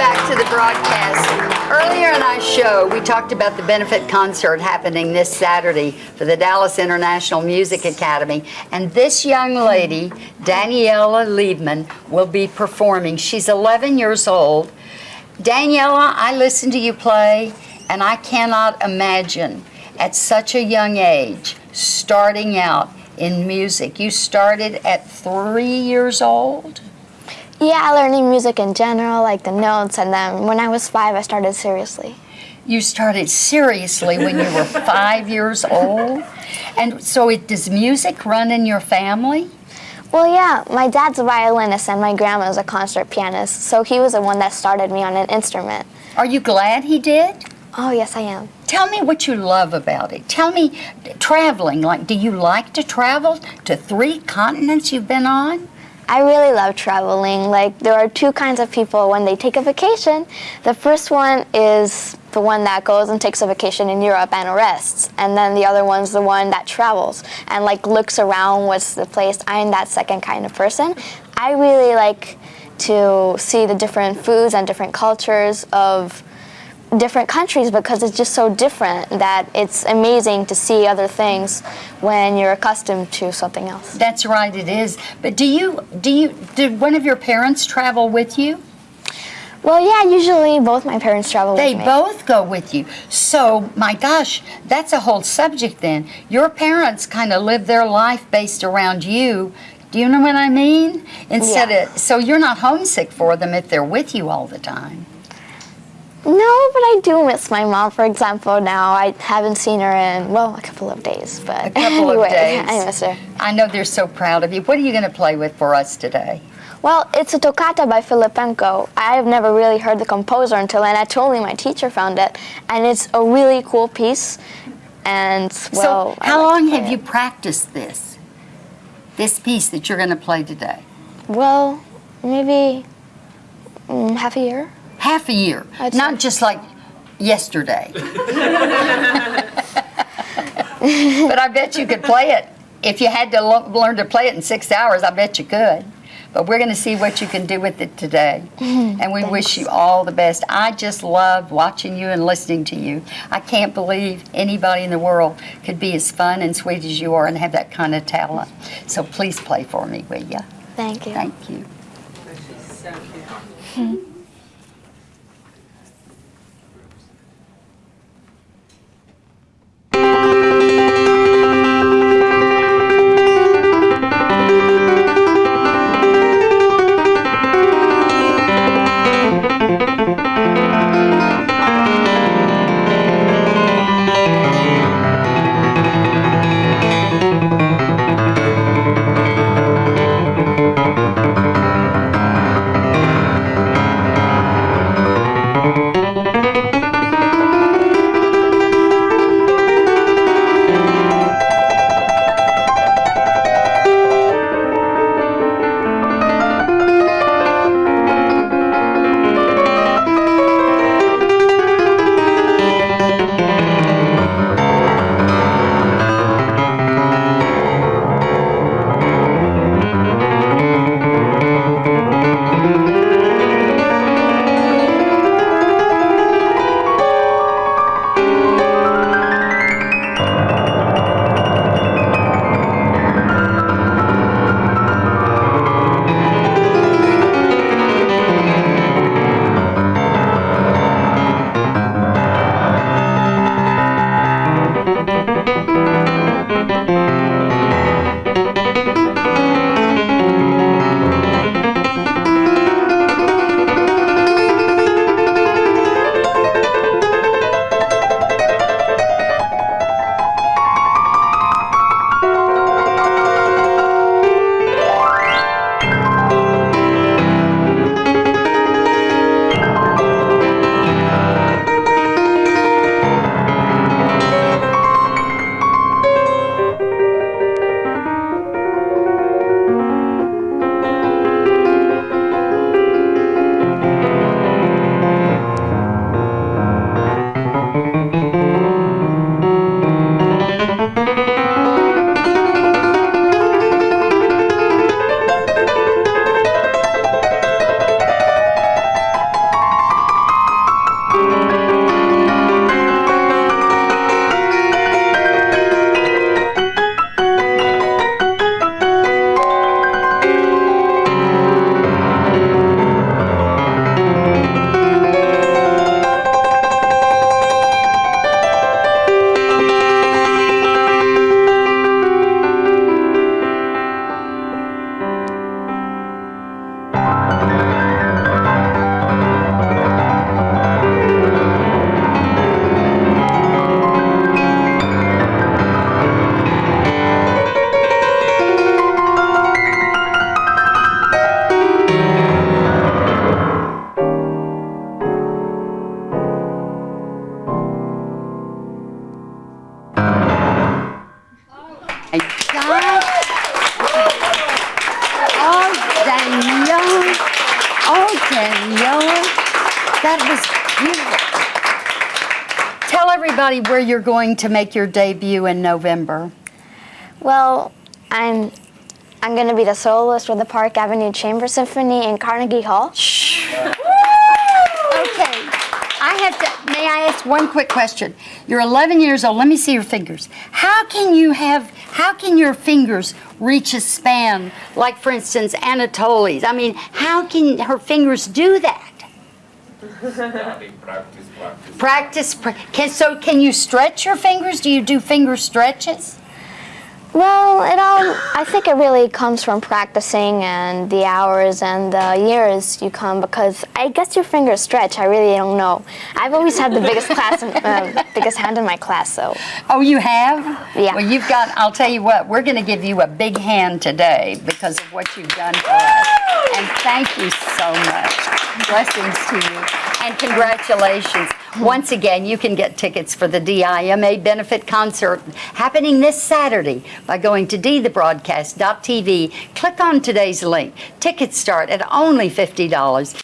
back to the broadcast. Earlier in our show, we talked about the benefit concert happening this Saturday for the Dallas International Music Academy. And this young lady, Daniella Liebman, will be performing. She's 11 years old. Daniella, I listened to you play, and I cannot imagine at such a young age starting out in music. You started at 3 years old? Yeah, learning music in general, like the notes, and then when I was 5, I started seriously. You started seriously when you were 5 years old? And so does music run in your family? Well, yeah, my dad's a violinist and my grandma's a concert pianist, so he was the one that started me on an instrument. Are you glad he did? Oh, yes, I am. Tell me what you love about it. Tell me, traveling, like, do you like to travel to 3 continents you've been on? I really love traveling. Like, there are 2 kinds of people when they take a vacation. The first one is the one that goes and takes a vacation in Europe and rests. And then the other one's the one that travels and, like, looks around what's the place. I'm that second kind of person. I really like to see the different foods and different cultures of different countries because it's just so different that it's amazing to see other things when you're accustomed to something else. That's right, it is. But did one of your parents travel with you? Well, yeah, usually both my parents travel with me. They both go with you. So, my gosh, that's a whole subject then. Your parents kind of live their life based around you. Do you know what I mean? So you're not homesick for them if they're with you all the time. No, but I do miss my mom, for example, now. I haven't seen her in, well, a couple of days, but a couple of days. I miss her. I know they're so proud of you. What are you going to play with for us today? Well, it's a toccata by Filipenko. I've never really heard the composer until, and actually my teacher found it, and it's a really cool piece, and, well, so how long have you practiced this piece that you're going to play today? Well, maybe half a year. Half a year, not just like yesterday. But I bet you could play it. If you had to learn to play it in 6 hours, I bet you could. But we're going to see what you can do with it today. And we wish you all the best. I just love watching you and listening to you. I can't believe anybody in the world could be as fun and sweet as you are and have that kind of talent. So please play for me, will you? Thank you. Thank you. So cute. Daniella. That was beautiful. Tell everybody where you're going to make your debut in November. Well, I'm going to be the soloist with the Park Avenue Chamber Symphony in Carnegie Hall. Okay. May I ask one quick question? You're 11 years old. Let me see your fingers. How can your fingers reach a span, like, for instance, Anatoly's? I mean, how can her fingers do that? Practice. Can you stretch your fingers? Do you do finger stretches? Well, I think it really comes from practicing and the hours and the years you come, because I guess your fingers stretch. I really don't know. I've always had the biggest biggest hand in my class, so. Oh, you have? Yeah. Well, I'll tell you what, we're going to give you a big hand today because of what you've done for us. And thank you so much. Blessings to you. And congratulations. Once again, you can get tickets for the DIMA benefit concert happening this Saturday by going to dthebroadcast.tv. Click on today's link. Tickets start at only $50.